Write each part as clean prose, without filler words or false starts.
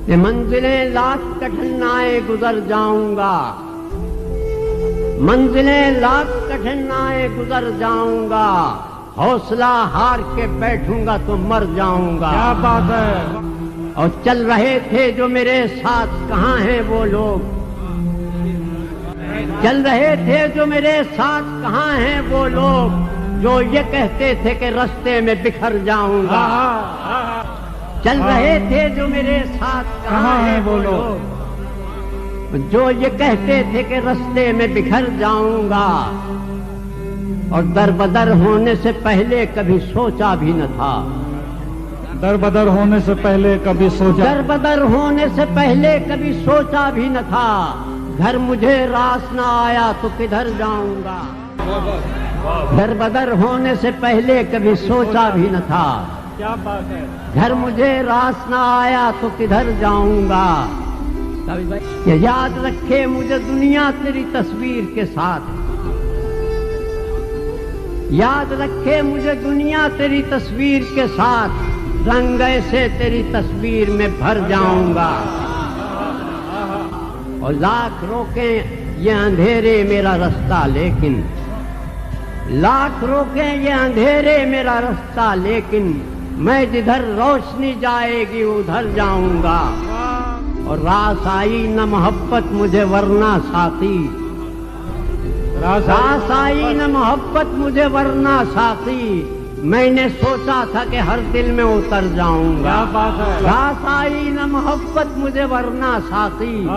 کہ منزلیں لاکھ کٹھنائیں گزر جاؤں گا، منزلیں لاکھ کٹھنائیں گزر جاؤں گا، حوصلہ ہار کے بیٹھوں گا تو مر جاؤں گا۔ کیا بات ہے! اور چل رہے تھے جو میرے ساتھ کہاں ہیں وہ لوگ، چل رہے تھے جو میرے ساتھ کہاں ہیں وہ لوگ جو یہ کہتے تھے کہ رستے میں بکھر جاؤں گا۔ چل رہے تھے جو میرے ساتھ کہاں ہیں وہ لوگ جو یہ کہتے تھے کہ رستے میں بکھر جاؤں گا، اور در بدر ہونے سے پہلے کبھی سوچا بھی نہ تھا، در بدر ہونے سے پہلے کبھی سوچا، در بدر ہونے سے پہلے کبھی سوچا بھی نہ تھا، گھر مجھے راس نہ آیا تو کدھر جاؤں گا۔ در بدر ہونے سے پہلے کبھی سوچا بھی نہ تھا، کیا بات ہے! گھر مجھے راس نہ آیا تو کدھر جاؤں گا۔ یہ یاد رکھے مجھے دنیا تیری تصویر کے ساتھ، یاد رکھے مجھے دنیا تیری تصویر کے ساتھ، رنگ ایسے تیری تصویر میں بھر جاؤں گا۔ اور لاکھ روکیں یہ اندھیرے میرا رستہ لیکن، لاکھ روکیں یہ اندھیرے میرا رستہ لیکن، میں جدھر روشنی جائے گی ادھر جاؤں گا۔ اور راس آئی نہ محبت مجھے ورنہ ساقی، راس آئی نہ محبت مجھے ورنہ ساقی، میں نے سوچا تھا کہ ہر دل میں اتر جاؤں گا۔ راس آئی نہ محبت مجھے ورنہ ساقی،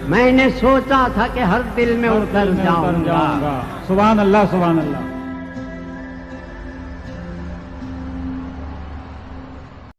میں نے سوچا تھا کہ ہر دل میں اتر جاؤں گا۔ سبحان اللہ، سبحان اللہ۔